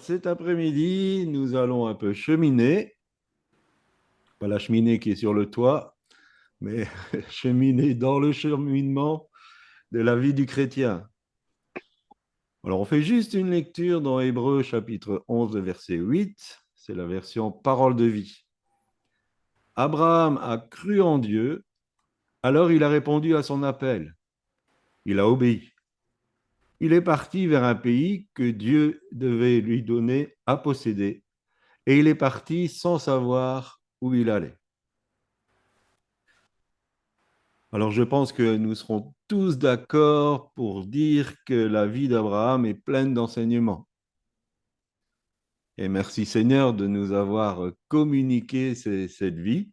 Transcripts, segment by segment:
cet après-midi, nous allons un peu cheminer, pas la cheminée qui est sur le toit, mais cheminer dans le cheminement de la vie du chrétien. Alors, on fait juste une lecture dans Hébreux chapitre 11, verset 8, c'est la version Parole de vie. Abraham a cru en Dieu, alors il a répondu à son appel. Il a obéi. Il est parti vers un pays que Dieu devait lui donner à posséder, et il est parti sans savoir où il allait. Alors je pense que nous serons tous d'accord pour dire que la vie d'Abraham est pleine d'enseignements. Et merci Seigneur de nous avoir communiqué cette vie.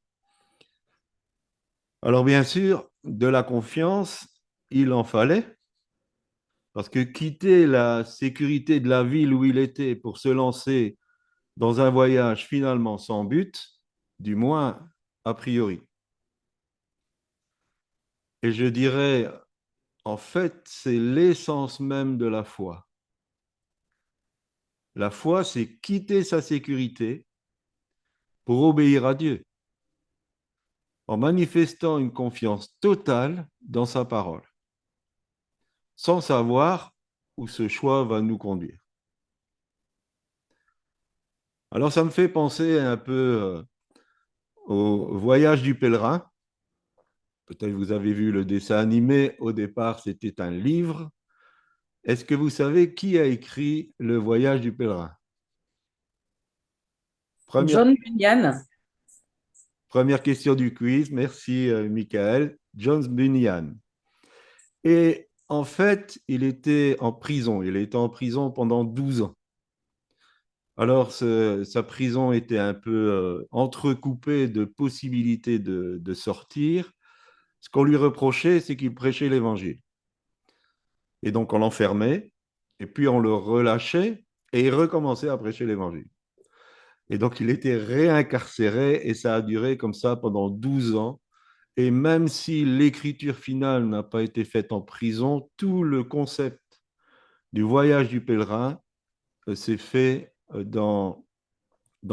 Alors bien sûr, de la confiance, il en fallait, parce que quitter la sécurité de la ville où il était pour se lancer dans un voyage finalement sans but, du moins a priori. Et je dirais, en fait, c'est l'essence même de la foi. La foi, c'est quitter sa sécurité pour obéir à Dieu, en manifestant une confiance totale dans sa parole, sans savoir où ce choix va nous conduire. Alors ça me fait penser un peu au voyage du pèlerin. Peut-être vous avez vu le dessin animé, au départ c'était un livre. Est-ce que vous savez qui a écrit Le voyage du pèlerin? Première, John Bunyan. première question du quiz, merci Michael. John Bunyan. Et en fait, il était en prison. Il était en prison pendant 12 ans. Alors, sa prison était un peu entrecoupée de possibilités de sortir. Ce qu'on lui reprochait, c'est qu'il prêchait l'évangile. Et donc, on l'enfermait, et puis on le relâchait, et il recommençait à prêcher l'évangile. Et donc, il était réincarcéré, et ça a duré comme ça pendant 12 ans. Et même si l'écriture finale n'a pas été faite en prison, tout le concept du voyage du pèlerin s'est fait dans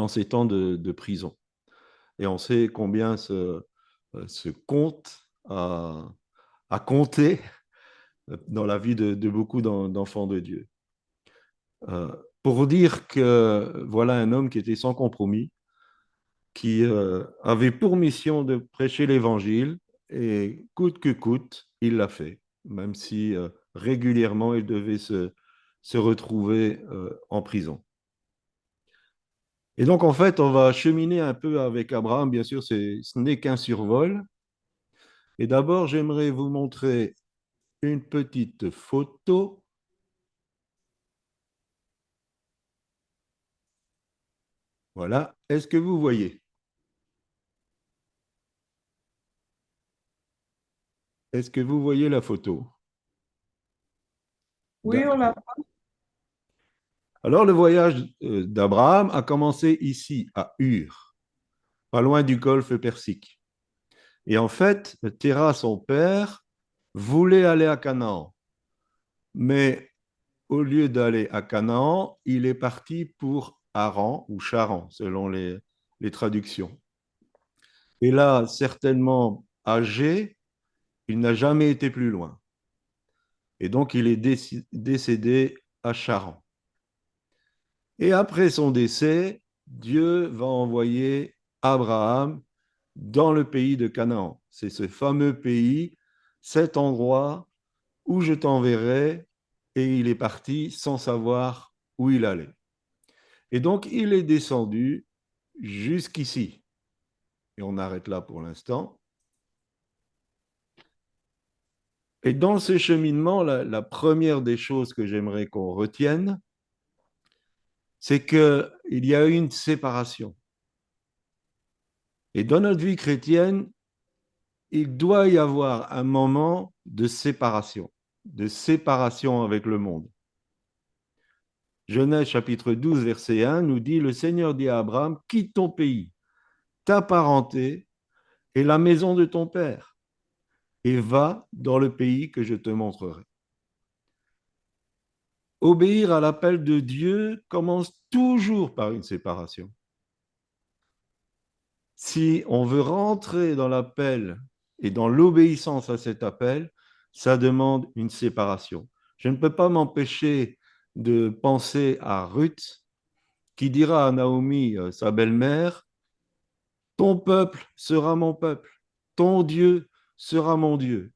ces temps de prison. Et on sait combien ce conte a compté dans la vie de beaucoup d'enfants de Dieu. Pour dire que voilà un homme qui était sans compromis, qui avait pour mission de prêcher l'évangile, et coûte que coûte, il l'a fait, même si régulièrement il devait se retrouver en prison. Et donc, en fait, on va cheminer un peu avec Abraham. Bien sûr, ce n'est qu'un survol. Et d'abord, j'aimerais vous montrer une petite photo. Voilà. Est-ce que vous voyez? Est-ce que vous voyez la photo? Oui, on l'a. Alors, le voyage d'Abraham a commencé ici, à Ur, pas loin du golfe Persique. Et en fait, Terah, son père, voulait aller à Canaan. Mais au lieu d'aller à Canaan, il est parti pour Haran ou Charan, selon les traductions. Et là, certainement âgé, il n'a jamais été plus loin. Et donc, il est décédé à Charan. Et après son décès, Dieu va envoyer Abraham dans le pays de Canaan. C'est ce fameux pays, cet endroit où je t'enverrai, et il est parti sans savoir où il allait. Et donc, il est descendu jusqu'ici. Et on arrête là pour l'instant. Et dans ce cheminement, la première des choses que j'aimerais qu'on retienne, c'est qu'il y a eu une séparation. Et dans notre vie chrétienne, il doit y avoir un moment de séparation avec le monde. Genèse chapitre 12, verset 1 nous dit, le Seigneur dit à Abraham, quitte ton pays, ta parenté et la maison de ton père, et va dans le pays que je te montrerai. obéir à l'appel de Dieu commence toujours par une séparation. Si on veut rentrer dans l'appel et dans l'obéissance à cet appel, ça demande une séparation. Je ne peux pas m'empêcher de penser à Ruth qui dira à Naomi, sa belle-mère, ton peuple sera mon peuple, ton Dieu sera mon Dieu.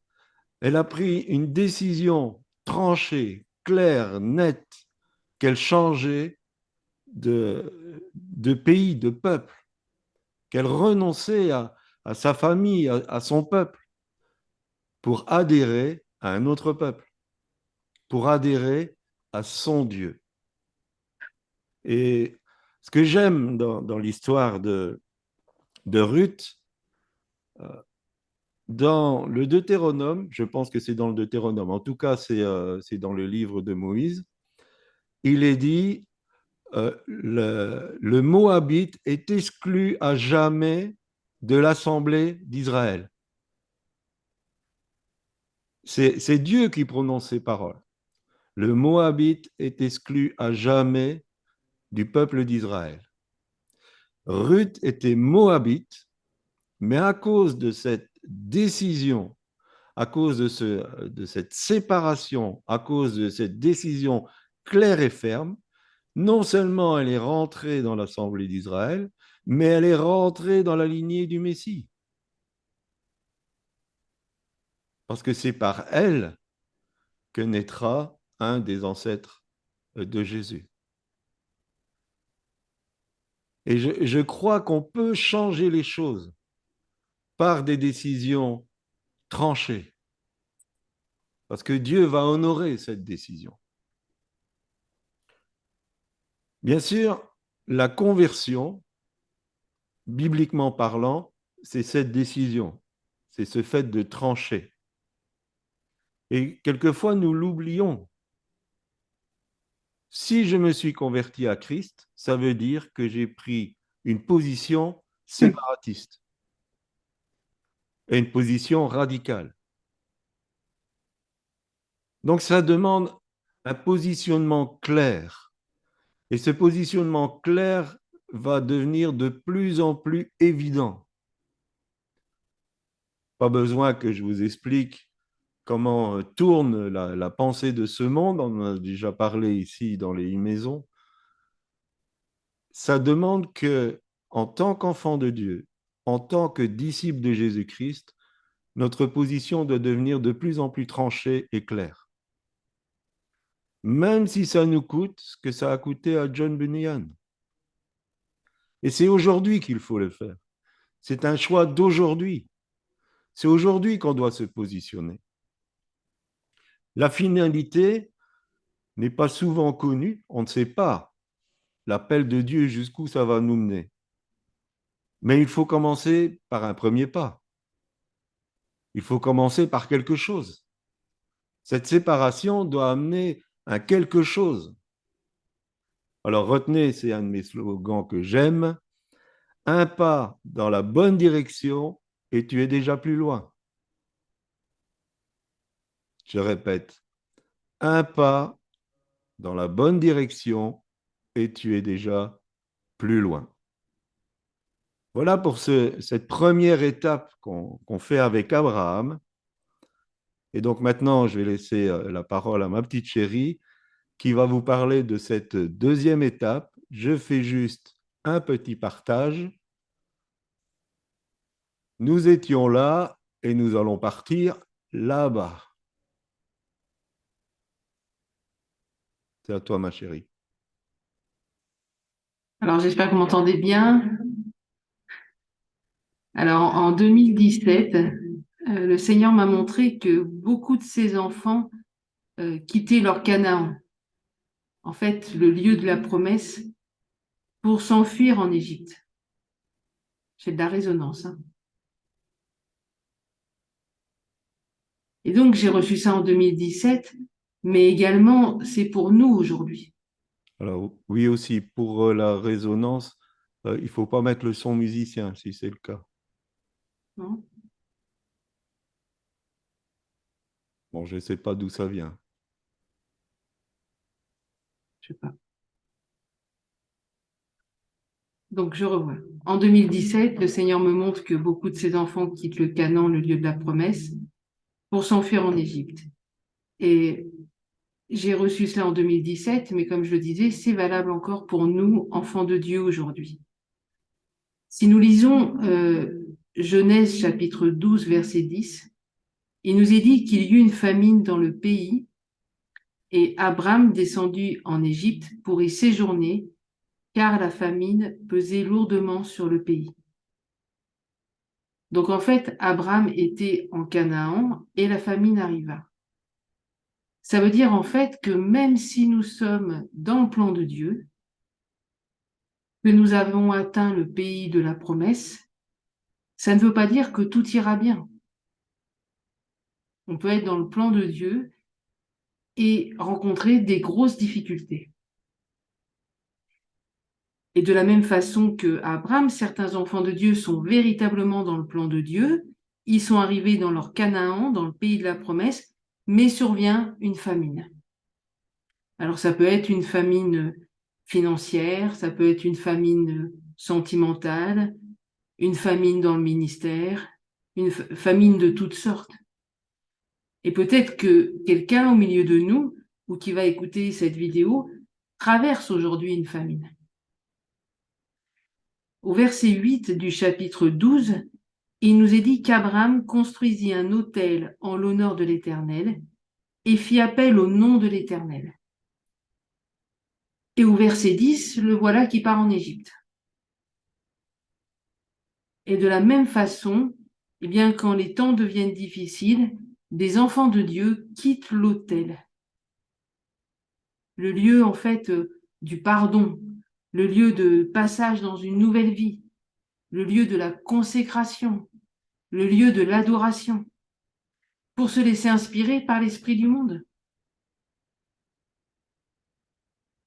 Elle a pris une décision tranchée, claire, nette, qu'elle changeait de pays, de peuple, qu'elle renonçait à sa famille, à son peuple, pour adhérer à un autre peuple, pour adhérer à son Dieu. Et ce que j'aime dans l'histoire de Ruth, dans le Deutéronome, je pense que c'est dans le Deutéronome, en tout cas c'est dans le livre de Moïse, il est dit, le Moabite est exclu à jamais de l'assemblée d'Israël. C'est Dieu qui prononce ces paroles. Le Moabite est exclu à jamais du peuple d'Israël. Ruth était Moabite, mais à cause de cette décision, à cause de cette séparation, à cause de cette décision claire et ferme, non seulement elle est rentrée dans l'assemblée d'Israël, mais elle est rentrée dans la lignée du Messie. Parce que c'est par elle que naîtra un des ancêtres de Jésus. Et je crois qu'on peut changer les choses par des décisions tranchées, parce que Dieu va honorer cette décision. Bien sûr, la conversion, bibliquement parlant, c'est cette décision, c'est ce fait de trancher. Et quelquefois, nous l'oublions. Si je me suis converti à Christ, ça veut dire que j'ai pris une position séparatiste et une position radicale. Donc ça demande un positionnement clair. Et ce positionnement clair va devenir de plus en plus évident. Pas besoin que je vous explique comment tourne la pensée de ce monde. On en a déjà parlé ici dans les maisons. Ça demande que, en tant qu'enfant de Dieu, en tant que disciple de Jésus-Christ, notre position doit devenir de plus en plus tranchée et claire. Même si ça nous coûte ce que ça a coûté à John Bunyan. Et c'est aujourd'hui qu'il faut le faire. C'est un choix d'aujourd'hui. C'est aujourd'hui qu'on doit se positionner. La finalité n'est pas souvent connue. On ne sait pas l'appel de Dieu jusqu'où ça va nous mener. Mais il faut commencer par un premier pas. Il faut commencer par quelque chose. Cette séparation doit amener à quelque chose. Alors retenez, c'est un de mes slogans que j'aime. Un pas dans la bonne direction et tu es déjà plus loin. Je répète, un pas dans la bonne direction et tu es déjà plus loin. Voilà pour cette première étape qu'on fait avec Abraham. Et donc maintenant, je vais laisser la parole à ma petite chérie qui va vous parler de cette deuxième étape. Je fais juste un petit partage. Nous étions là et nous allons partir là-bas. C'est à toi, ma chérie. Alors, j'espère que vous m'entendez bien. Alors, en 2017, le Seigneur m'a montré que beaucoup de ses enfants quittaient leur Canaan, en fait, le lieu de la promesse, pour s'enfuir en Égypte. J'ai de la résonance, hein. Et donc, j'ai reçu ça en 2017, mais également, c'est pour nous aujourd'hui. Alors, oui aussi, pour la résonance, il ne faut pas mettre le son musicien si c'est le cas. Non. Bon, je ne sais pas d'où ça vient. Je sais pas. Donc, je revois. En 2017, le Seigneur me montre que beaucoup de ses enfants quittent le Canaan, le lieu de la promesse, pour s'enfuir en Égypte. Et j'ai reçu cela en 2017, mais comme je le disais, c'est valable encore pour nous, enfants de Dieu, aujourd'hui. Si nous lisons Genèse chapitre 12, verset 10, il nous est dit qu'il y eut une famine dans le pays et Abraham descendit en Égypte pour y séjourner, car la famine pesait lourdement sur le pays. Donc en fait, Abraham était en Canaan et la famine arriva. Ça veut dire en fait que même si nous sommes dans le plan de Dieu, que nous avons atteint le pays de la promesse, ça ne veut pas dire que tout ira bien. On peut être dans le plan de Dieu et rencontrer des grosses difficultés. Et de la même façon que Abraham, certains enfants de Dieu sont véritablement dans le plan de Dieu, ils sont arrivés dans leur Canaan, dans le pays de la promesse, mais survient une famine. Alors ça peut être une famine financière, ça peut être une famine sentimentale, une famine dans le ministère, une famine de toutes sortes. Et peut-être que quelqu'un au milieu de nous, ou qui va écouter cette vidéo, traverse aujourd'hui une famine. Au verset 8 du chapitre 12, il nous est dit qu'Abraham construisit un autel en l'honneur de l'Éternel et fit appel au nom de l'Éternel. Et au verset 10, le voilà qui part en Égypte. Et de la même façon, eh bien, quand les temps deviennent difficiles, des enfants de Dieu quittent l'autel, le lieu en fait du pardon, le lieu de passage dans une nouvelle vie, le lieu de la consécration, le lieu de l'adoration, pour se laisser inspirer par l'esprit du monde.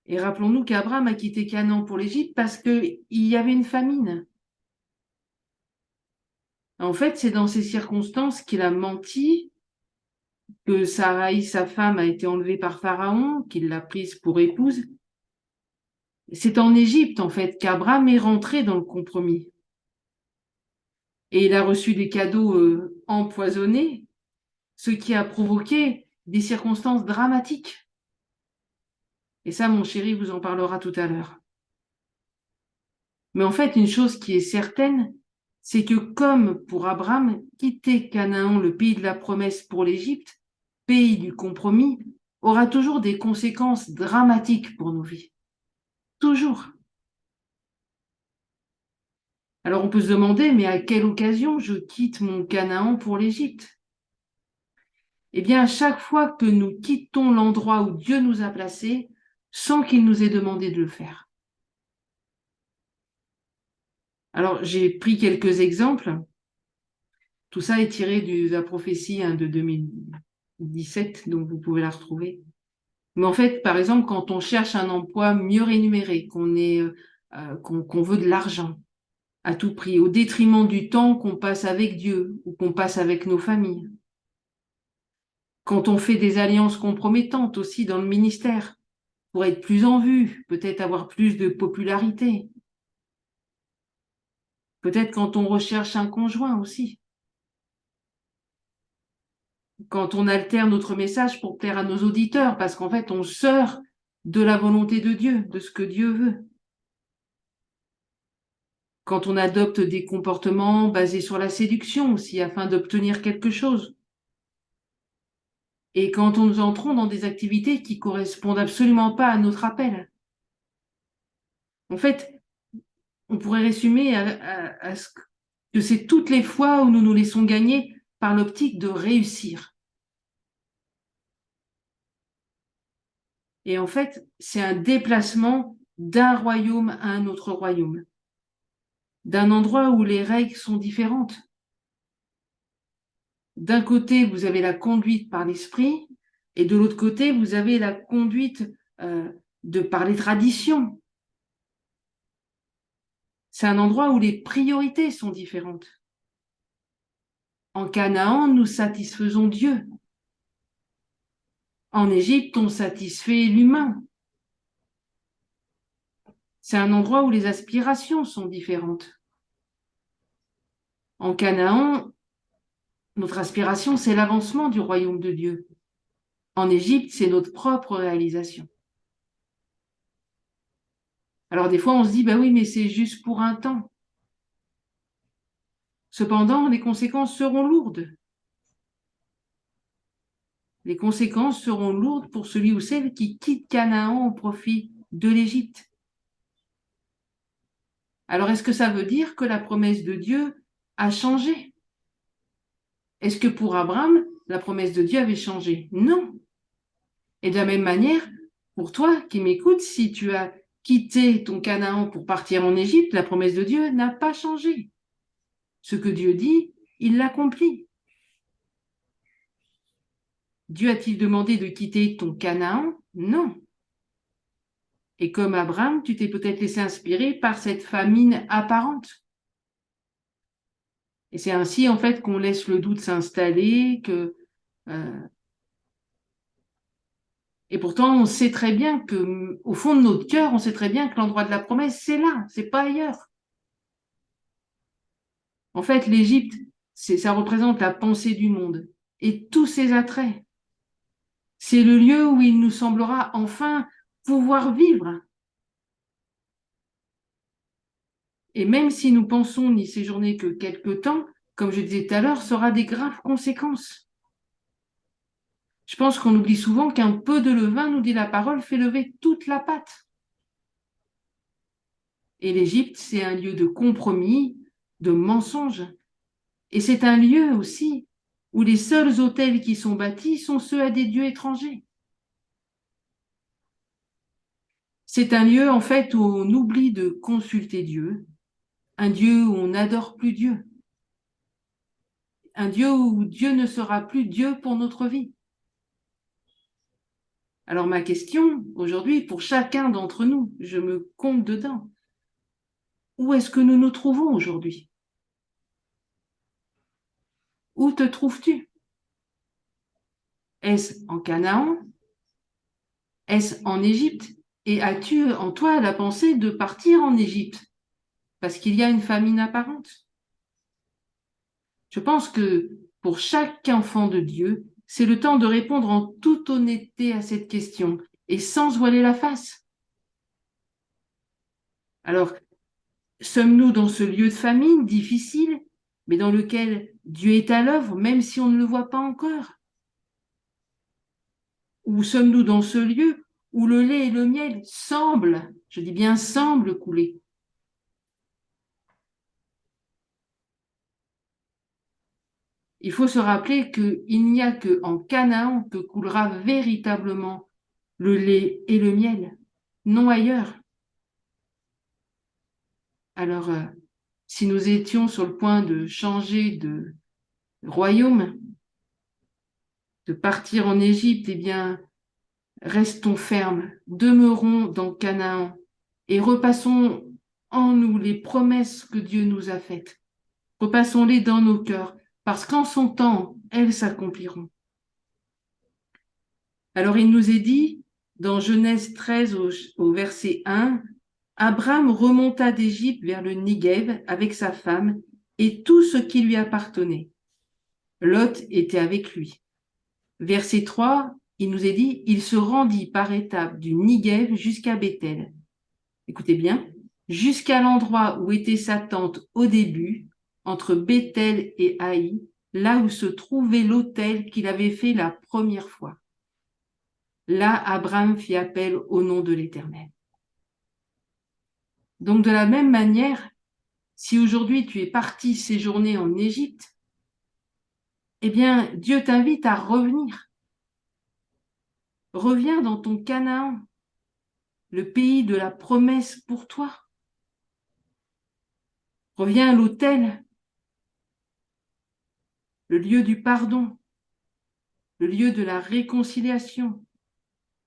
Et rappelons-nous qu'Abraham a quitté Canaan pour l'Égypte parce qu'il y avait une famine. En fait, c'est dans ces circonstances qu'il a menti, que Sarai, sa femme, a été enlevée par Pharaon, qu'il l'a prise pour épouse. C'est en Égypte, en fait, qu'Abraham est rentré dans le compromis. Et il a reçu des cadeaux empoisonnés, ce qui a provoqué des circonstances dramatiques. Et ça, mon chéri vous en parlera tout à l'heure. Mais en fait, une chose qui est certaine, c'est que comme pour Abraham, quitter Canaan, le pays de la promesse pour l'Égypte, pays du compromis, aura toujours des conséquences dramatiques pour nos vies. Toujours. Alors on peut se demander, mais à quelle occasion je quitte mon Canaan pour l'Égypte? Eh bien, à chaque fois que nous quittons l'endroit où Dieu nous a placés, sans qu'il nous ait demandé de le faire. Alors, j'ai pris quelques exemples. Tout ça est tiré de la prophétie de 2017, donc vous pouvez la retrouver. Mais en fait, par exemple, quand on cherche un emploi mieux rémunéré, qu'on veut de l'argent à tout prix, au détriment du temps qu'on passe avec Dieu ou qu'on passe avec nos familles. Quand on fait des alliances compromettantes aussi dans le ministère, pour être plus en vue, peut-être avoir plus de popularité. Peut-être quand on recherche un conjoint aussi. Quand on altère notre message pour plaire à nos auditeurs, parce qu'en fait, on sort de la volonté de Dieu, de ce que Dieu veut. Quand on adopte des comportements basés sur la séduction aussi, afin d'obtenir quelque chose. Et quand nous entrons dans des activités qui correspondent absolument pas à notre appel. En fait, on pourrait résumer à ce que c'est toutes les fois où nous nous laissons gagner par l'optique de réussir. Et en fait, c'est un déplacement d'un royaume à un autre royaume, d'un endroit où les règles sont différentes. D'un côté, vous avez la conduite par l'esprit, et de l'autre côté, vous avez la conduite par les traditions. C'est un endroit où les priorités sont différentes. En Canaan, nous satisfaisons Dieu. En Égypte, on satisfait l'humain. c'est un endroit où les aspirations sont différentes. En Canaan, notre aspiration, c'est l'avancement du royaume de Dieu. En Égypte, c'est notre propre réalisation. Alors des fois, on se dit, bah oui, mais c'est juste pour un temps. Cependant, les conséquences seront lourdes. Les conséquences seront lourdes pour celui ou celle qui quitte Canaan au profit de l'Égypte. Alors, est-ce que ça veut dire que la promesse de Dieu a changé? Est-ce que pour Abraham, la promesse de Dieu avait changé? Non. Et de la même manière, pour toi qui m'écoutes, si tu as quitté ton Canaan pour partir en Égypte, la promesse de Dieu n'a pas changé. Ce que Dieu dit, il l'accomplit. Dieu a-t-il demandé de quitter ton Canaan? Non. Et comme Abraham, tu t'es peut-être laissé inspirer par cette famine apparente. Et c'est ainsi, en fait, qu'on laisse le doute s'installer, et pourtant, on sait très bien que, au fond de notre cœur, on sait très bien que l'endroit de la promesse, c'est là, c'est pas ailleurs. En fait, l'Égypte, ça représente la pensée du monde et tous ses attraits. C'est le lieu où il nous semblera enfin pouvoir vivre. Et même si nous pensons n'y séjourner que quelque temps, comme je disais tout à l'heure, ça aura des graves conséquences. Je pense qu'on oublie souvent qu'un peu de levain, nous dit la parole, fait lever toute la pâte. Et l'Égypte, c'est un lieu de compromis, de mensonges. Et c'est un lieu aussi où les seuls autels qui sont bâtis sont ceux à des dieux étrangers. C'est un lieu, en fait, où on oublie de consulter Dieu, un Dieu où on n'adore plus Dieu, un Dieu où Dieu ne sera plus Dieu pour notre vie. Alors ma question aujourd'hui, pour chacun d'entre nous, je me compte dedans, où est-ce que nous nous trouvons aujourd'hui? Où te trouves-tu? Est-ce en Canaan? Est-ce en Égypte? Et as-tu en toi la pensée de partir en Égypte? Parce qu'il y a une famine apparente. Je pense que pour chaque enfant de Dieu, c'est le temps de répondre en toute honnêteté à cette question et sans se voiler la face. Alors, sommes-nous dans ce lieu de famine difficile, mais dans lequel Dieu est à l'œuvre, même si on ne le voit pas encore? Ou sommes-nous dans ce lieu où le lait et le miel semblent, je dis bien semblent couler? Il faut se rappeler qu'il n'y a qu'en Canaan que coulera véritablement le lait et le miel, non ailleurs. Alors, si nous étions sur le point de changer de royaume, de partir en Égypte, eh bien, restons fermes, demeurons dans Canaan et repassons en nous les promesses que Dieu nous a faites. Repassons-les dans nos cœurs, parce qu'en son temps, elles s'accompliront. Alors il nous est dit, dans Genèse 13 au verset 1, Abraham remonta d'Égypte vers le Néguev avec sa femme et tout ce qui lui appartenait. Lot était avec lui. Verset 3, il nous est dit, il se rendit par étapes du Néguev jusqu'à Béthel. Écoutez bien, jusqu'à l'endroit où était sa tente au début, entre Béthel et Haï, là où se trouvait l'autel qu'il avait fait la première fois. Là, Abraham fit appel au nom de l'Éternel. Donc, de la même manière, si aujourd'hui tu es parti séjourner en Égypte, eh bien, Dieu t'invite à revenir. Reviens dans ton Canaan, le pays de la promesse pour toi. Reviens à l'autel, le lieu du pardon, le lieu de la réconciliation,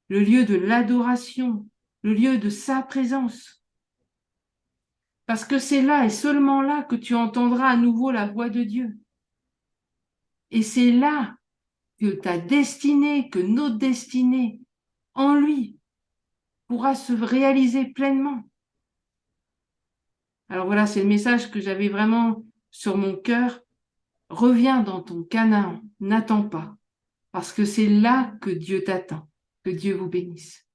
le lieu de l'adoration, le lieu de sa présence. Parce que c'est là et seulement là que tu entendras à nouveau la voix de Dieu. Et c'est là que ta destinée, que notre destinée en lui pourra se réaliser pleinement. Alors voilà, c'est le message que j'avais vraiment sur mon cœur. Reviens dans ton Canaan, n'attends pas, parce que c'est là que Dieu t'attend. Que Dieu vous bénisse.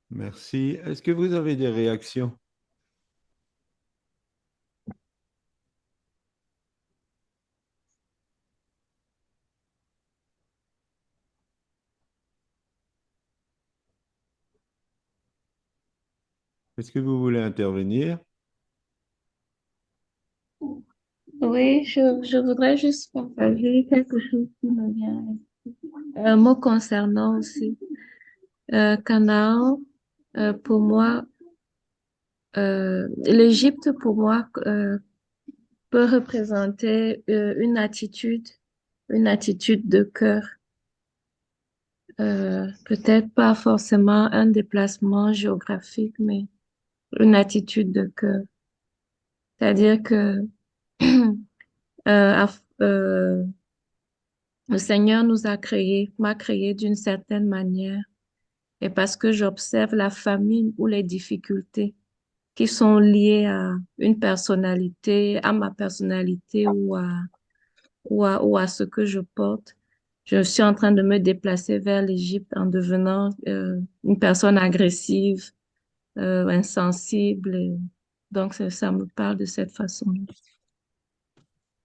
Merci. Est-ce que vous avez des réactions? Est-ce que vous voulez intervenir? Oui, je voudrais juste partager quelque chose qui me vient. Me concernant aussi. Canaan, pour moi, l'Égypte, pour moi, peut représenter une attitude de cœur. Peut-être pas forcément un déplacement géographique, mais une attitude de cœur. C'est-à-dire que euh, le Seigneur nous a créés, m'a créé d'une certaine manière. Et parce que j'observe la famine ou les difficultés qui sont liées à une personnalité, à ma personnalité ou à ce que je porte, je suis en train de me déplacer vers l'Égypte en devenant une personne agressive, insensible. Donc, ça me parle de cette façon.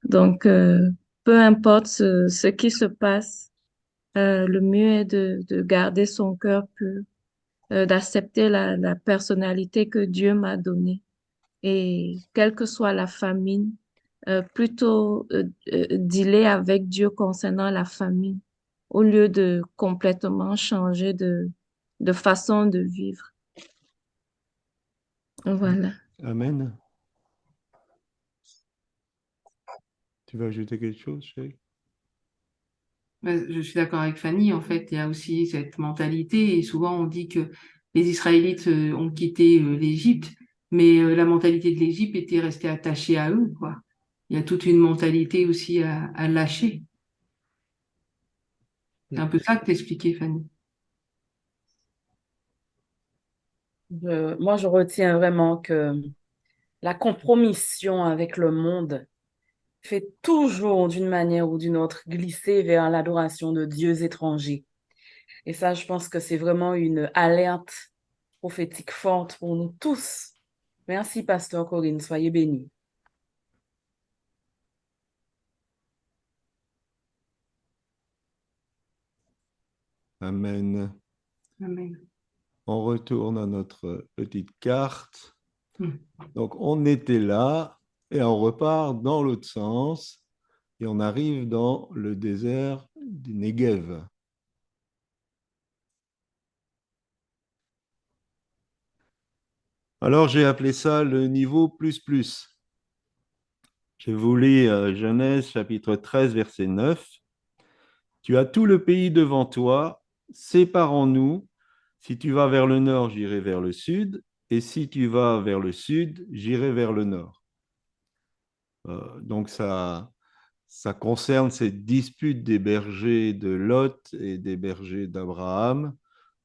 Donc, peu importe ce qui se passe, le mieux est de garder son cœur pur, d'accepter la personnalité que Dieu m'a donnée. Et quelle que soit la famine, plutôt dealer avec Dieu concernant la famine, au lieu de complètement changer de façon de vivre. Voilà. Amen. Tu veux ajouter quelque chose, chérie? Ben, je suis d'accord avec Fanny, en fait, il y a aussi cette mentalité, et souvent on dit que les Israélites ont quitté l'Égypte, mais la mentalité de l'Égypte était restée attachée à eux, quoi. Il y a toute une mentalité aussi à lâcher. C'est un peu ça que t'expliquais, Fanny. Moi, je retiens vraiment que la compromission avec le monde fait toujours, d'une manière ou d'une autre, glisser vers l'adoration de dieux étrangers. Et ça, je pense que c'est vraiment une alerte prophétique forte pour nous tous. Merci, Pasteur Corinne. Soyez bénis. Amen. Amen. On retourne à notre petite carte. Mm. Donc, on était là et on repart dans l'autre sens et on arrive dans le désert du Negev. Alors, j'ai appelé ça le niveau plus plus. Je vous lis Genèse chapitre 13, verset 9. Tu as tout le pays devant toi, séparons-nous. Si tu vas vers le nord, j'irai vers le sud, et si tu vas vers le sud, j'irai vers le nord. Donc ça concerne cette dispute des bergers de Lot et des bergers d'Abraham,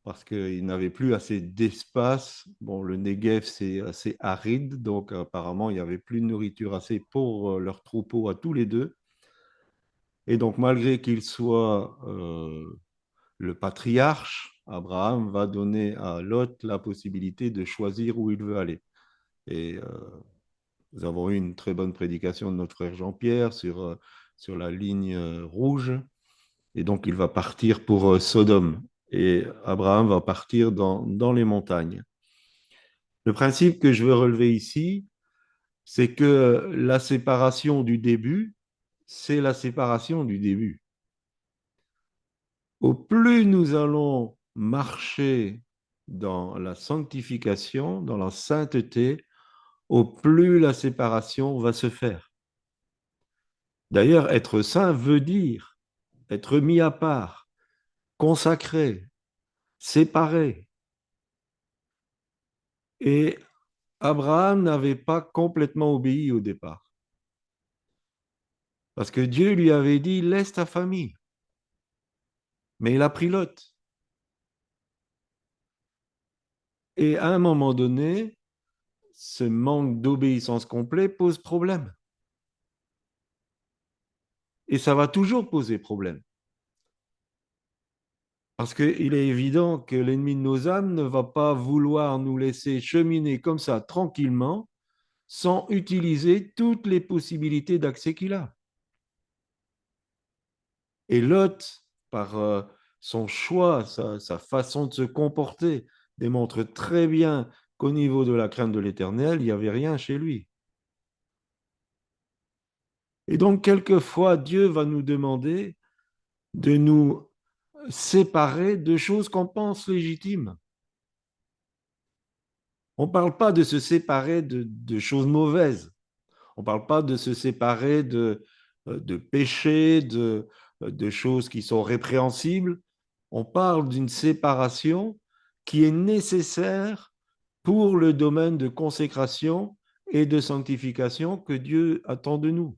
parce qu'ils n'avaient plus assez d'espace. Bon, le Negev, c'est assez aride, donc apparemment, il n'y avait plus de nourriture assez pour leurs troupeaux à tous les deux. Et donc, malgré qu'il soit le patriarche, Abraham va donner à Lot la possibilité de choisir où il veut aller. Et nous avons eu une très bonne prédication de notre frère Jean-Pierre sur la ligne rouge. Et donc, il va partir pour Sodome. Et Abraham va partir dans les montagnes. Le principe que je veux relever ici, c'est que la séparation du début, c'est la séparation du début. Au plus nous allons marcher dans la sanctification, dans la sainteté, au plus la séparation va se faire. D'ailleurs, être saint veut dire être mis à part, consacré, séparé. Et Abraham n'avait pas complètement obéi au départ. Parce que Dieu lui avait dit, laisse ta famille. Mais il a pris Lot. Et à un moment donné, ce manque d'obéissance complet pose problème. Et ça va toujours poser problème. Parce qu'il est évident que l'ennemi de nos âmes ne va pas vouloir nous laisser cheminer comme ça tranquillement sans utiliser toutes les possibilités d'accès qu'il a. Et Lot, par son choix, sa façon de se comporter, démontre très bien qu'au niveau de la crainte de l'Éternel, il n'y avait rien chez lui. Et donc, quelquefois, Dieu va nous demander de nous séparer de choses qu'on pense légitimes. On ne parle pas de se séparer de choses mauvaises. On ne parle pas de se séparer de péchés, de choses qui sont répréhensibles. On parle d'une séparation qui est nécessaire pour le domaine de consécration et de sanctification que Dieu attend de nous.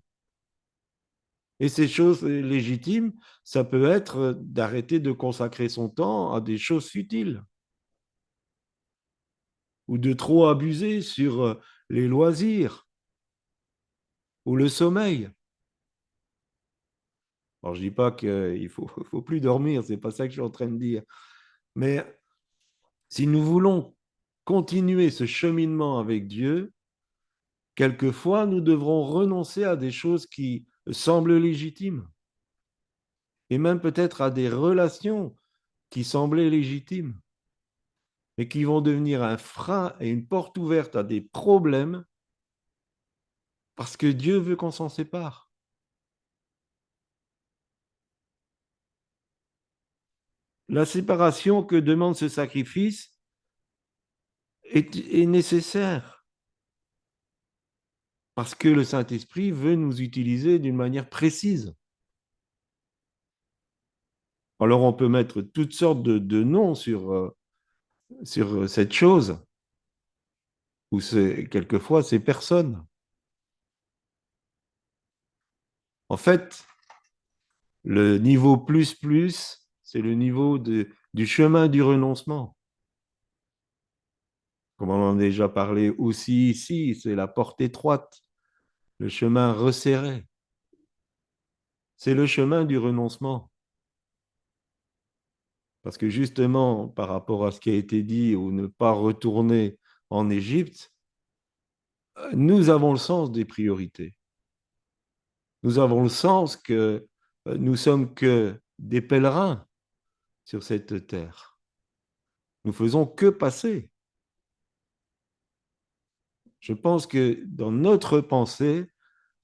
Et ces choses légitimes, ça peut être d'arrêter de consacrer son temps à des choses futiles ou de trop abuser sur les loisirs ou le sommeil. Alors, je ne dis pas qu'il faut plus dormir, ce n'est pas ça que je suis en train de dire. Mais si nous voulons continuer ce cheminement avec Dieu, quelquefois, nous devrons renoncer à des choses qui semblent légitimes et même peut-être à des relations qui semblaient légitimes, mais qui vont devenir un frein et une porte ouverte à des problèmes parce que Dieu veut qu'on s'en sépare. La séparation que demande ce sacrifice est nécessaire parce que le Saint-Esprit veut nous utiliser d'une manière précise. Alors on peut mettre toutes sortes de noms sur cette chose, ou quelquefois ces personnes. En fait, le niveau plus, c'est le niveau du chemin du renoncement. Comme on en a déjà parlé aussi ici, c'est la porte étroite, le chemin resserré. C'est le chemin du renoncement. Parce que justement, par rapport à ce qui a été dit, ou ne pas retourner en Égypte, nous avons le sens des priorités. Nous avons le sens que nous sommes que des pèlerins sur cette terre. Nous faisons que passer. Je pense que dans notre pensée,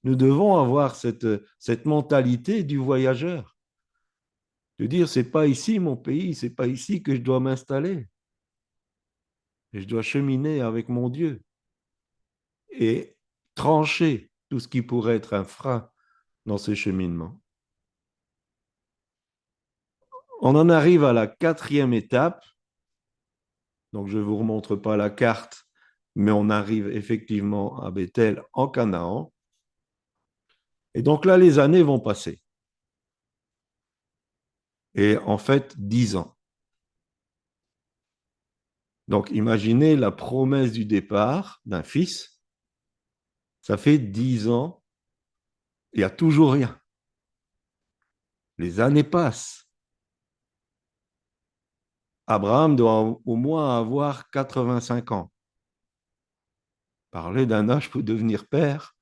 nous devons avoir cette mentalité du voyageur. De dire, c'est pas ici mon pays, c'est pas ici que je dois m'installer. Et je dois cheminer avec mon Dieu et trancher tout ce qui pourrait être un frein dans ce cheminement. On en arrive à la 4e étape. Donc, je ne vous remontre pas la carte, mais on arrive effectivement à Bethel, en Canaan. Et donc là, les années vont passer. Et en fait, 10 ans. Donc, imaginez la promesse du départ d'un fils. Ça fait 10 ans, il n'y a toujours rien. Les années passent. Abraham doit au moins avoir 85 ans. Parler d'un âge pour devenir père.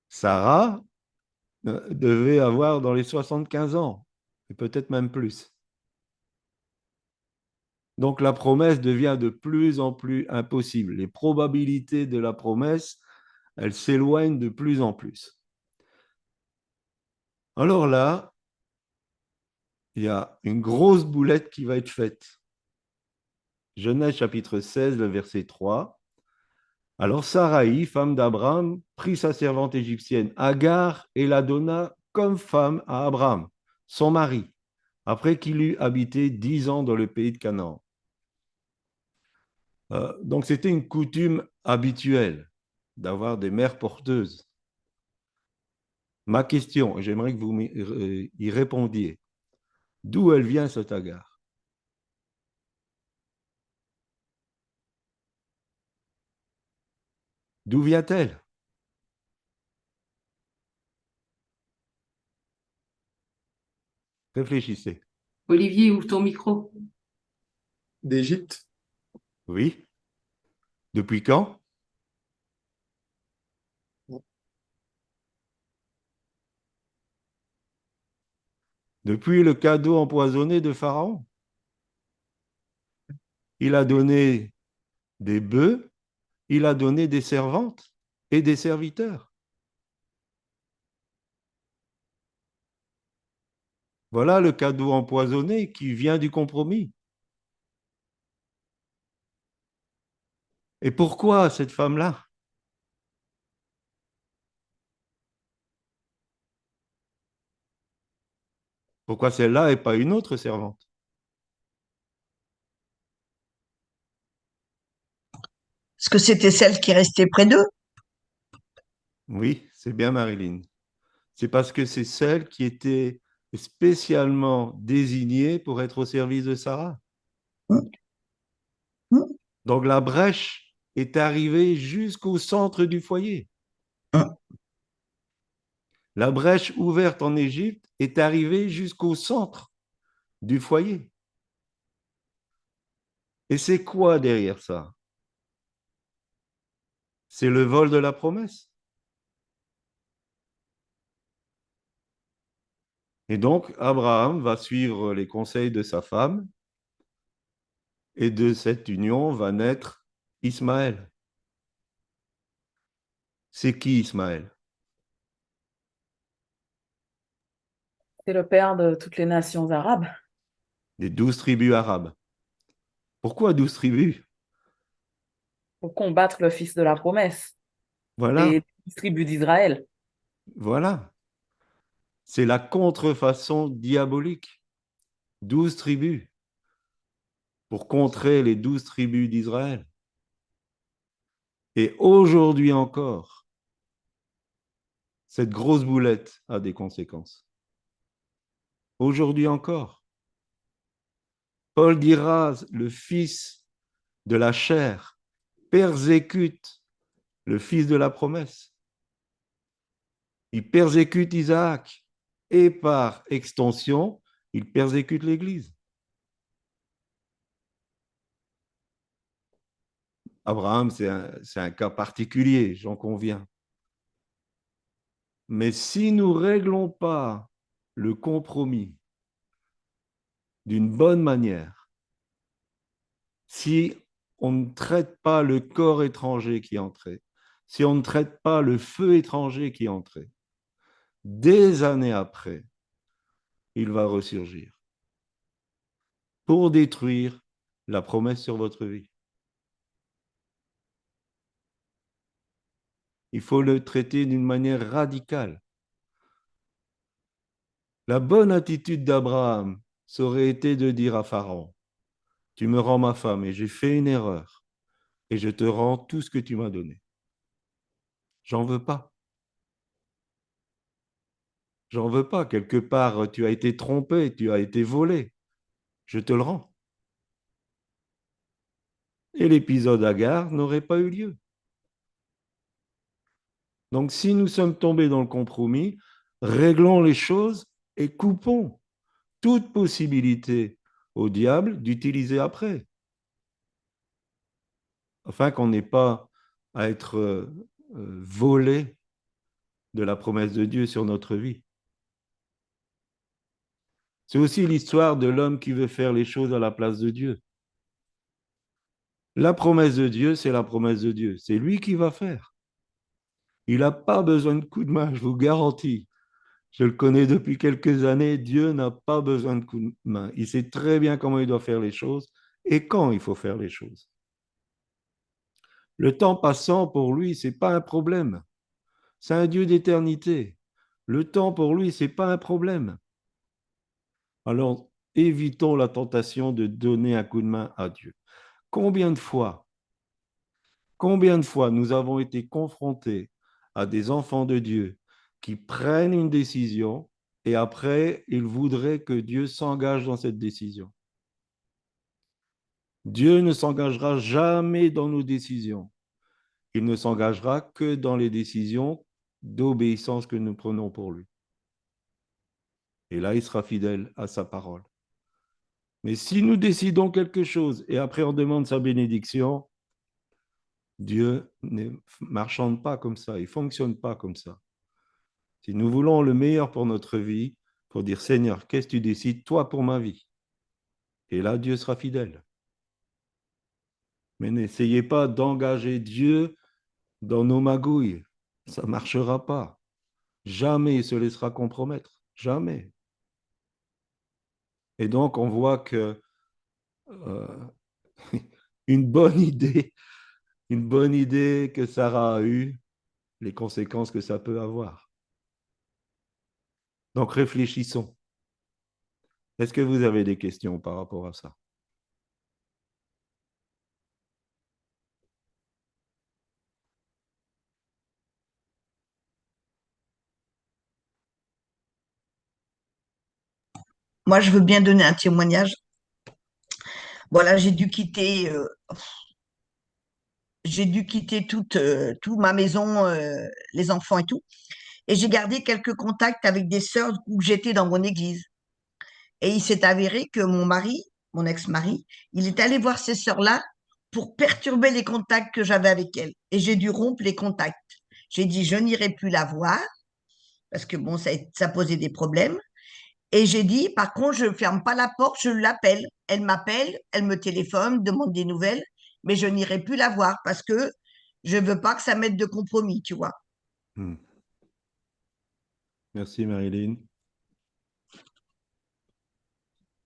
Sarah devait avoir dans les 75 ans, et peut-être même plus. Donc la promesse devient de plus en plus impossible. Les probabilités de la promesse, elles s'éloignent de plus en plus. Alors là, il y a une grosse boulette qui va être faite. Genèse chapitre 16, le verset 3. Alors Sarai, femme d'Abraham, prit sa servante égyptienne Agar et la donna comme femme à Abraham, son mari, après qu'il eut habité 10 ans dans le pays de Canaan. Donc c'était une coutume habituelle d'avoir des mères porteuses. Ma question, j'aimerais que vous y répondiez. D'où elle vient cette Agar? D'où vient-elle? Réfléchissez. Olivier, ouvre ton micro. D'Égypte, Oui. Depuis quand? Depuis le cadeau empoisonné de Pharaon. Il a donné des bœufs, il a donné des servantes et des serviteurs. Voilà le cadeau empoisonné qui vient du compromis. Et pourquoi cette femme-là? Pourquoi celle-là et pas une autre servante? Parce que c'était celle qui restait près d'eux. Oui, c'est bien Marilyn. C'est parce que c'est celle qui était spécialement désignée pour être au service de Sarah. Hum, hum, Donc la brèche est arrivée jusqu'au centre du foyer. hum. La brèche ouverte en Égypte est arrivée jusqu'au centre du foyer. Et c'est quoi derrière ça? C'est le vol de la promesse. Et donc, Abraham va suivre les conseils de sa femme et de cette union va naître Ismaël. C'est qui Ismaël? C'est le père de toutes les nations arabes. Les 12 tribus arabes. Pourquoi 12 tribus? Pour combattre le fils de la promesse, Voilà, les tribus d'Israël. voilà. C'est la contrefaçon diabolique. 12 tribus pour contrer les 12 tribus d'Israël. Et aujourd'hui encore, cette grosse boulette a des conséquences. Aujourd'hui encore. Paul dira, le fils de la chair persécute le fils de la promesse. Il persécute Isaac et par extension, il persécute l'Église. Abraham, c'est un cas particulier, j'en conviens. Mais si nous ne réglons pas le compromis d'une bonne manière, si on ne traite pas le corps étranger qui est entré, si on ne traite pas le feu étranger qui est entré, des années après, il va ressurgir pour détruire la promesse sur votre vie. Il faut le traiter d'une manière radicale. La bonne attitude d'Abraham, ça aurait été de dire à Pharaon, tu me rends ma femme et j'ai fait une erreur et je te rends tout ce que tu m'as donné. J'en veux pas. J'en veux pas. Quelque part, tu as été trompé, tu as été volé. Je te le rends. Et l'épisode Agar n'aurait pas eu lieu. Donc, si nous sommes tombés dans le compromis, réglons les choses et coupons toute possibilité au diable d'utiliser après, afin qu'on n'ait pas à être volé de la promesse de Dieu sur notre vie. C'est aussi l'histoire de l'homme qui veut faire les choses à la place de Dieu. La promesse de Dieu, c'est la promesse de Dieu. C'est lui qui va faire. Il n'a pas besoin de coup de main, je vous garantis. Je le connais depuis quelques années. Dieu n'a pas besoin de coup de main. Il sait très bien comment il doit faire les choses et quand il faut faire les choses. Le temps passant, pour lui, ce n'est pas un problème. C'est un Dieu d'éternité. Le temps, pour lui, ce n'est pas un problème. Alors, évitons la tentation de donner un coup de main à Dieu. Combien de fois nous avons été confrontés à des enfants de Dieu qui prennent une décision et après, ils voudraient que Dieu s'engage dans cette décision. Dieu ne s'engagera jamais dans nos décisions. il ne s'engagera que dans les décisions d'obéissance que nous prenons pour lui. Et là, il sera fidèle à sa parole. Mais si nous décidons quelque chose et après on demande sa bénédiction, Dieu ne marchande pas comme ça, il ne fonctionne pas comme ça. Si nous voulons le meilleur pour notre vie, il faut dire, Seigneur, qu'est-ce que tu décides, toi, pour ma vie? Et là, Dieu sera fidèle. Mais n'essayez pas d'engager Dieu dans nos magouilles. Ça ne marchera pas. Jamais il se laissera compromettre. Jamais. Et donc, on voit que euh, une bonne idée que Sarah a eue, les conséquences que ça peut avoir. Donc, réfléchissons. Est-ce que vous avez des questions par rapport à ça? Moi, je veux bien donner un témoignage. Voilà, j'ai dû quitter toute ma maison, les enfants et tout. Et j'ai gardé quelques contacts avec des sœurs où j'étais dans mon église. Et il s'est avéré que mon mari, mon ex-mari, il est allé voir ces sœurs-là pour perturber les contacts que j'avais avec elles. Et j'ai dû rompre les contacts. J'ai dit, je n'irai plus la voir parce que bon, ça posait des problèmes. Et j'ai dit, par contre, je ne ferme pas la porte, je l'appelle. Elle m'appelle, elle me téléphone, demande des nouvelles, mais je n'irai plus la voir parce que je ne veux pas que ça mette de compromis, tu vois. Merci, Marilyn.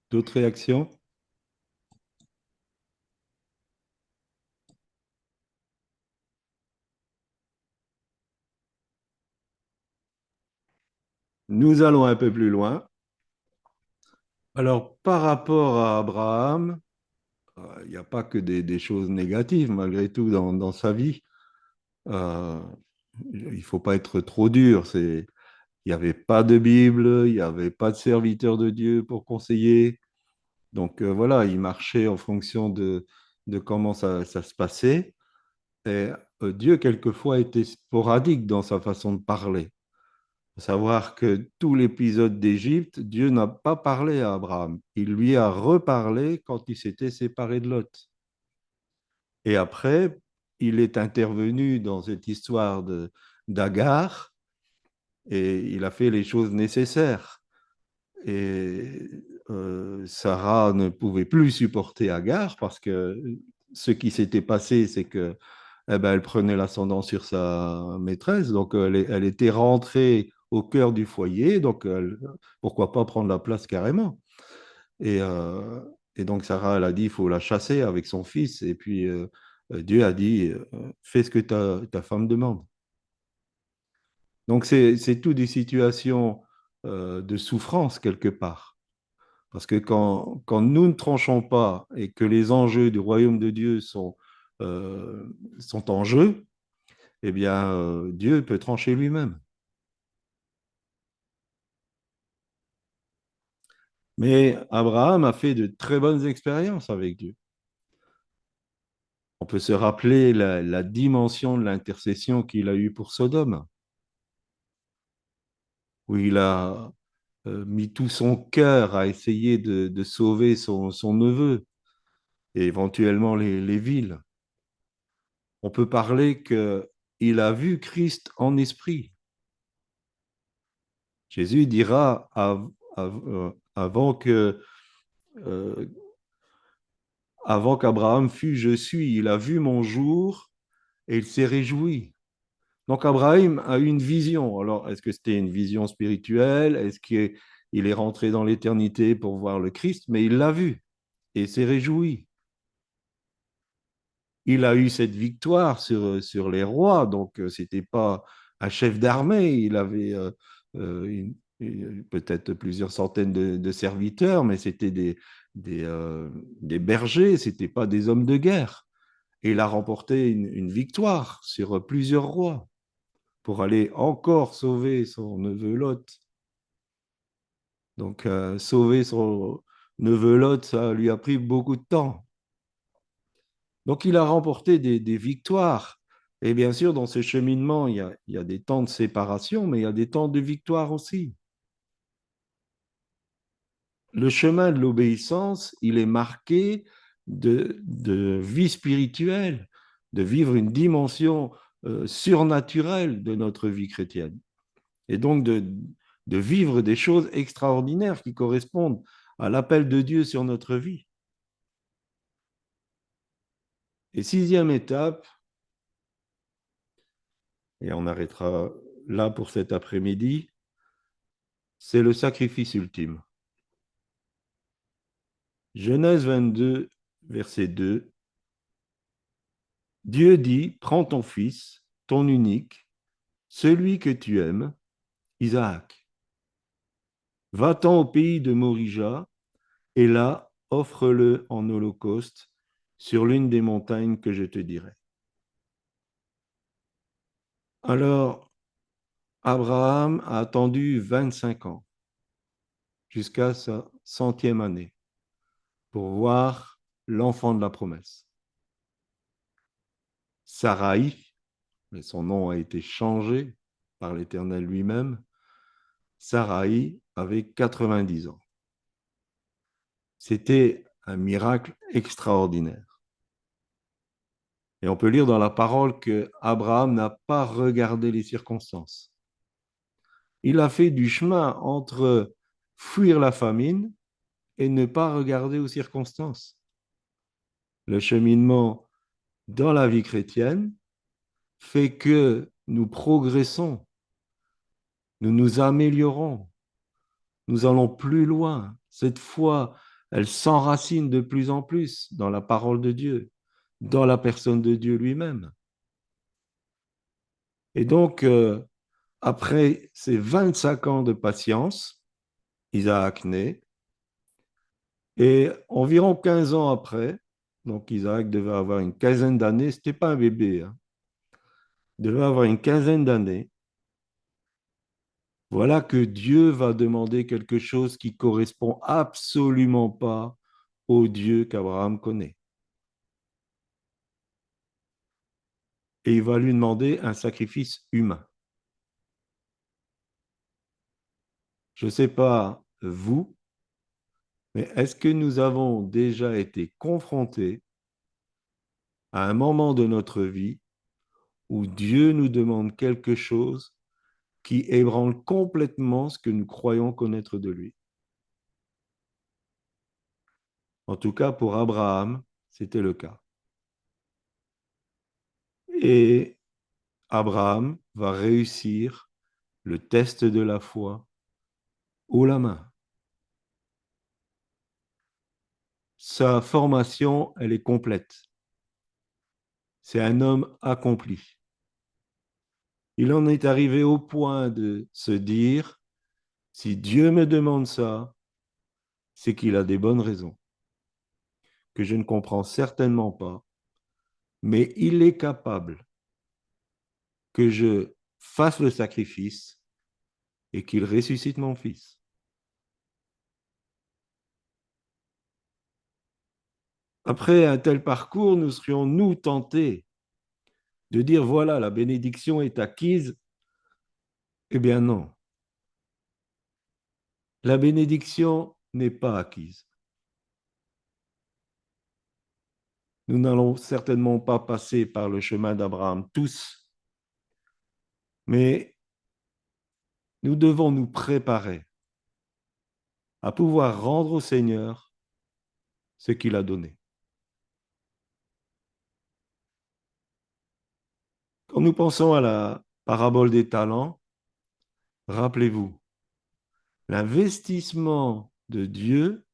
D'autres réactions? Nous allons un peu plus loin. Alors, par rapport à Abraham, il n'y a pas que des choses négatives, malgré tout, dans sa vie. Euh, il ne faut pas être trop dur. Il n'y avait pas de Bible, il n'y avait pas de serviteur de Dieu pour conseiller. Donc voilà, il marchait en fonction de comment ça se passait. Et Dieu, quelquefois, était sporadique dans sa façon de parler. Il faut savoir que tout l'épisode d'Égypte, Dieu n'a pas parlé à Abraham. Il lui a reparlé quand il s'était séparé de Lot. Et après, il est intervenu dans cette histoire d'Agar et il a fait les choses nécessaires. Et Sarah ne pouvait plus supporter Agar parce que ce qui s'était passé, c'est que eh ben, elle prenait l'ascendant sur sa maîtresse, donc elle était rentrée au cœur du foyer, donc pourquoi pas prendre la place carrément. Et, euh, et donc Sarah, elle a dit, il faut la chasser avec son fils, et puis Dieu a dit, fais ce que ta femme demande. Donc c'est tout des situations de souffrance quelque part. Parce que quand nous ne tranchons pas et que les enjeux du royaume de Dieu sont en jeu, eh bien, Dieu peut trancher lui-même. Mais Abraham a fait de très bonnes expériences avec Dieu. On peut se rappeler la dimension de l'intercession qu'il a eue pour Sodome, où il a mis tout son cœur à essayer de sauver son neveu et éventuellement les villes. On peut parler qu'il a vu Christ en esprit. Jésus dira avant euh, avant qu'Abraham fût, je suis, il a vu mon jour et il s'est réjoui. Donc Abraham a eu une vision. Alors, est-ce que c'était une vision spirituelle? Est-ce qu'il est rentré dans l'éternité pour voir le Christ? Mais il l'a vu et s'est réjoui. Il a eu cette victoire sur les rois, donc ce n'était pas un chef d'armée, il avait peut-être plusieurs centaines de serviteurs, mais c'était des bergers, ce n'était pas des hommes de guerre. Et il a remporté une victoire sur plusieurs rois pour aller encore sauver son neveu Lot. Donc, sauver son neveu Lot, ça lui a pris beaucoup de temps. Donc, il a remporté des victoires Et bien sûr, dans ce cheminement, il y a des temps de séparation, mais il y a des temps de victoire aussi. Le chemin de l'obéissance, il est marqué de vie spirituelle, de vivre une dimension surnaturelle de notre vie chrétienne. Et donc de vivre des choses extraordinaires qui correspondent à l'appel de Dieu sur notre vie. Et sixième étape, et on arrêtera là pour cet après-midi, c'est le sacrifice ultime. Genèse 22, verset 2, Dieu dit, prends ton fils, ton unique, celui que tu aimes, Isaac. Va-t'en au pays de Morija, et là, offre-le en holocauste sur l'une des montagnes que je te dirai. Alors, Abraham a attendu 25 ans, jusqu'à sa 100e année, pour voir l'enfant de la promesse. Sarai, mais son nom a été changé par l'Éternel lui-même, Sarai avait 90 ans. C'était un miracle extraordinaire. Et on peut lire dans la parole que Abraham n'a pas regardé les circonstances. Il a fait du chemin entre fuir la famine et ne pas regarder aux circonstances. Le cheminement dans la vie chrétienne fait que nous progressons, nous nous améliorons, nous allons plus loin. Cette foi, elle s'enracine de plus en plus dans la parole de Dieu, dans la personne de Dieu lui-même. Et donc, après ces 25 ans de patience, Isaac naît, et environ 15 ans après, donc Isaac devait avoir une quinzaine d'années, ce n'était pas un bébé, hein, devait avoir une quinzaine d'années, voilà que Dieu va demander quelque chose qui correspond absolument pas au Dieu qu'Abraham connaît. Et il va lui demander un sacrifice humain. Je ne sais pas vous, mais est-ce que nous avons déjà été confrontés à un moment de notre vie où Dieu nous demande quelque chose qui ébranle complètement ce que nous croyons connaître de lui? En tout cas, pour Abraham, c'était le cas. Et Abraham va réussir le test de la foi haut la main. Sa formation, elle est complète. C'est un homme accompli. Il en est arrivé au point de se dire, si Dieu me demande ça, c'est qu'il a des bonnes raisons, que je ne comprends certainement pas, mais il est capable que je fasse le sacrifice et qu'il ressuscite mon fils. Après un tel parcours, nous serions, nous, tentés de dire, voilà, la bénédiction est acquise. Eh bien non. La bénédiction n'est pas acquise. Nous n'allons certainement pas passer par le chemin d'Abraham tous, mais nous devons nous préparer à pouvoir rendre au Seigneur ce qu'il a donné. Quand nous pensons à la parabole des talents, rappelez-vous, l'investissement de Dieu,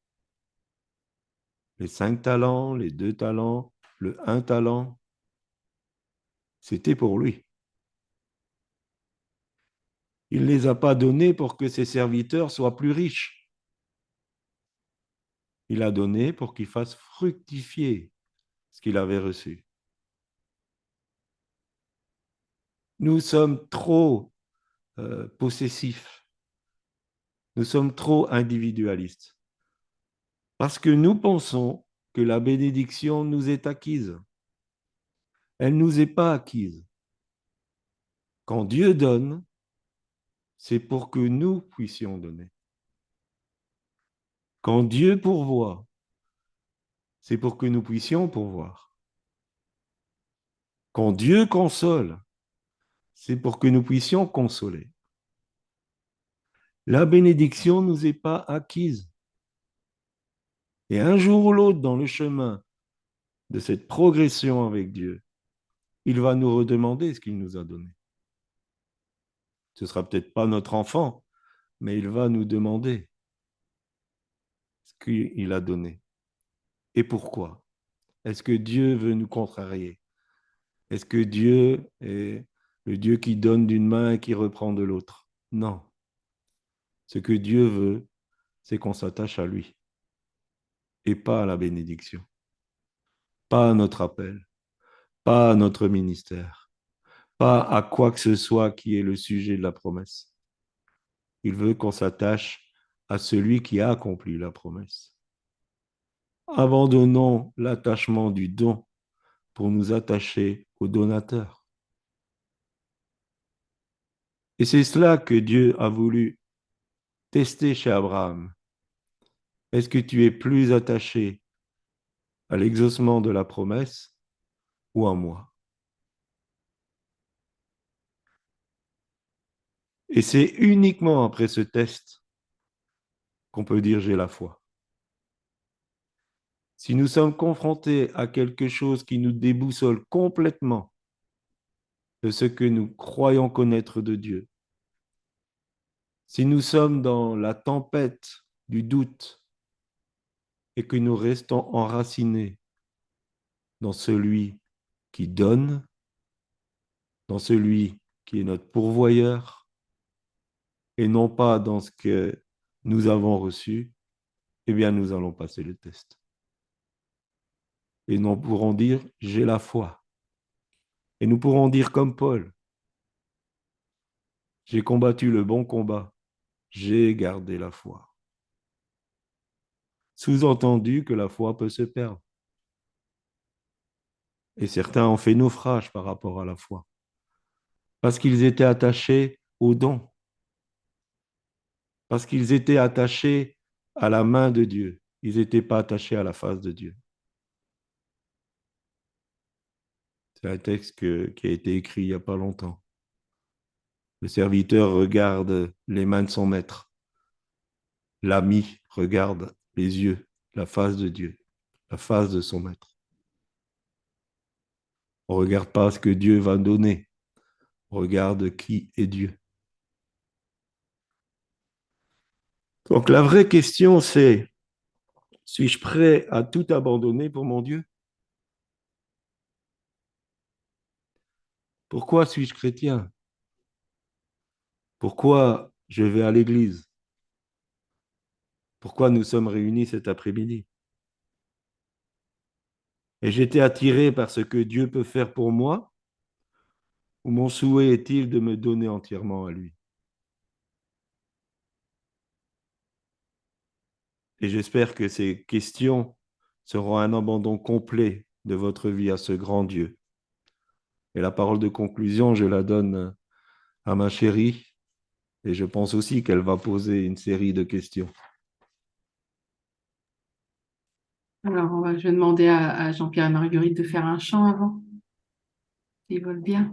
les 5 talents, les 2 talents, le 1 talent, c'était pour lui. Il ne les a pas donnés pour que ses serviteurs soient plus riches. Il a donné pour qu'ils fassent fructifier ce qu'il avait reçu. Nous sommes trop possessifs. Nous sommes trop individualistes. Parce que nous pensons que la bénédiction nous est acquise. Elle ne nous est pas acquise. Quand Dieu donne, c'est pour que nous puissions donner. Quand Dieu pourvoit, c'est pour que nous puissions pourvoir. Quand Dieu console, c'est pour que nous puissions consoler. La bénédiction ne nous est pas acquise. Et un jour ou l'autre, dans le chemin de cette progression avec Dieu, il va nous redemander ce qu'il nous a donné. Ce ne sera peut-être pas notre enfant, mais il va nous demander ce qu'il a donné. Et pourquoi? Est-ce que Dieu veut nous contrarier? Est-ce que Dieu est le Dieu qui donne d'une main et qui reprend de l'autre? Non. Ce que Dieu veut, c'est qu'on s'attache à lui et pas à la bénédiction, pas à notre appel, pas à notre ministère, pas à quoi que ce soit qui est le sujet de la promesse. Il veut qu'on s'attache à celui qui a accompli la promesse. Abandonnons l'attachement du don pour nous attacher au donateur. Et c'est cela que Dieu a voulu tester chez Abraham. Est-ce que tu es plus attaché à l'exaucement de la promesse ou à moi? Et c'est uniquement après ce test qu'on peut dire j'ai la foi. Si nous sommes confrontés à quelque chose qui nous déboussole complètement de ce que nous croyons connaître de Dieu, si nous sommes dans la tempête du doute et que nous restons enracinés dans celui qui donne, dans celui qui est notre pourvoyeur, et non pas dans ce que nous avons reçu, eh bien nous allons passer le test. Et nous pourrons dire, j'ai la foi. Et nous pourrons dire comme Paul, j'ai combattu le bon combat, j'ai gardé la foi. Sous-entendu que la foi peut se perdre. Et certains ont fait naufrage par rapport à la foi. Parce qu'ils étaient attachés aux dons. Parce qu'ils étaient attachés à la main de Dieu. Ils n'étaient pas attachés à la face de Dieu. C'est un texte qui a été écrit il n'y a pas longtemps. Le serviteur regarde les mains de son maître. L'ami regarde les yeux, la face de Dieu, la face de son maître. On ne regarde pas ce que Dieu va donner. On regarde qui est Dieu. Donc la vraie question, c'est, suis-je prêt à tout abandonner pour mon Dieu? Pourquoi suis-je chrétien? Pourquoi je vais à l'église? Pourquoi nous sommes réunis cet après-midi? Et j'étais attiré par ce que Dieu peut faire pour moi, ou mon souhait est-il de me donner entièrement à lui? Et j'espère que ces questions seront un abandon complet de votre vie à ce grand Dieu. Et la parole de conclusion, je la donne à ma chérie, et je pense aussi qu'elle va poser une série de questions. Alors, je vais demander à Jean-Pierre et Marguerite de faire un chant avant, s'ils veulent bien.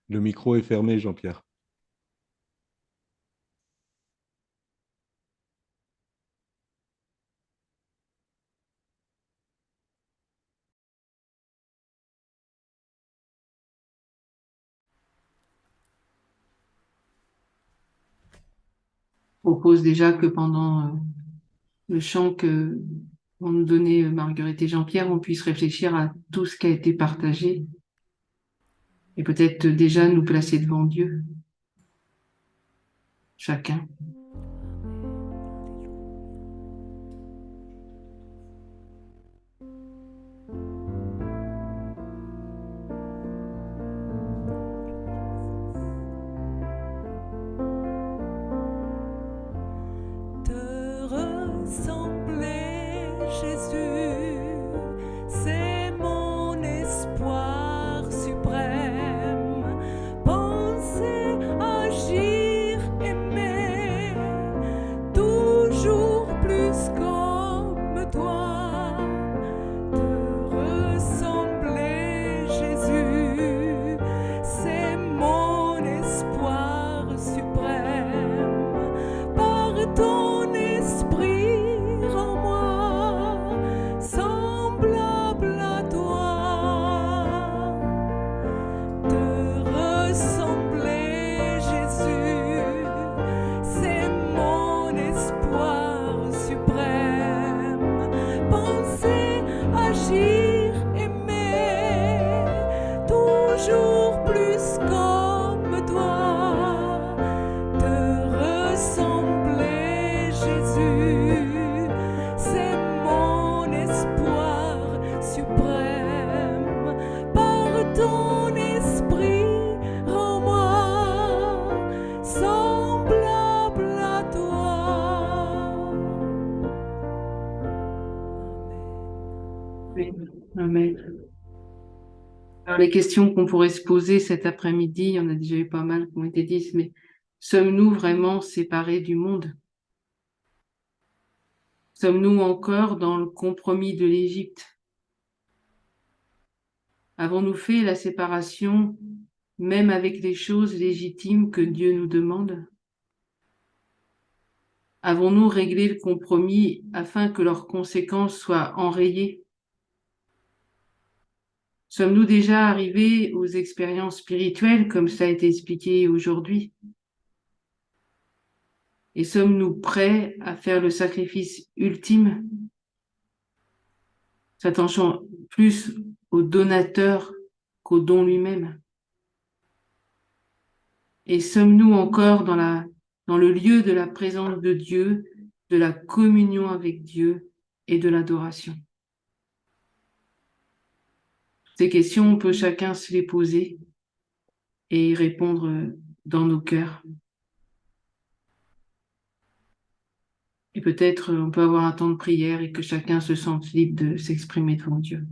Le micro est fermé, Jean-Pierre. Je propose déjà que pendant le chant que vont nous donner Marguerite et Jean-Pierre, on puisse réfléchir à tout ce qui a été partagé et peut-être déjà nous placer devant Dieu, chacun. Amen. Alors, les questions qu'on pourrait se poser cet après-midi, il y en a déjà eu pas mal qui ont été dites, mais sommes-nous vraiment séparés du monde? Sommes-nous encore dans le compromis de l'Égypte? Avons-nous fait la séparation même avec les choses légitimes que Dieu nous demande? Avons-nous réglé le compromis afin que leurs conséquences soient enrayées? Sommes-nous déjà arrivés aux expériences spirituelles comme ça a été expliqué aujourd'hui? Et sommes-nous prêts à faire le sacrifice ultime, s'attachant plus au donateur qu'au don lui-même? Et sommes-nous encore dans le lieu de la présence de Dieu, de la communion avec Dieu et de l'adoration? Ces questions, on peut chacun se les poser et y répondre dans nos cœurs. Et peut-être on peut avoir un temps de prière et que chacun se sente libre de s'exprimer devant Dieu.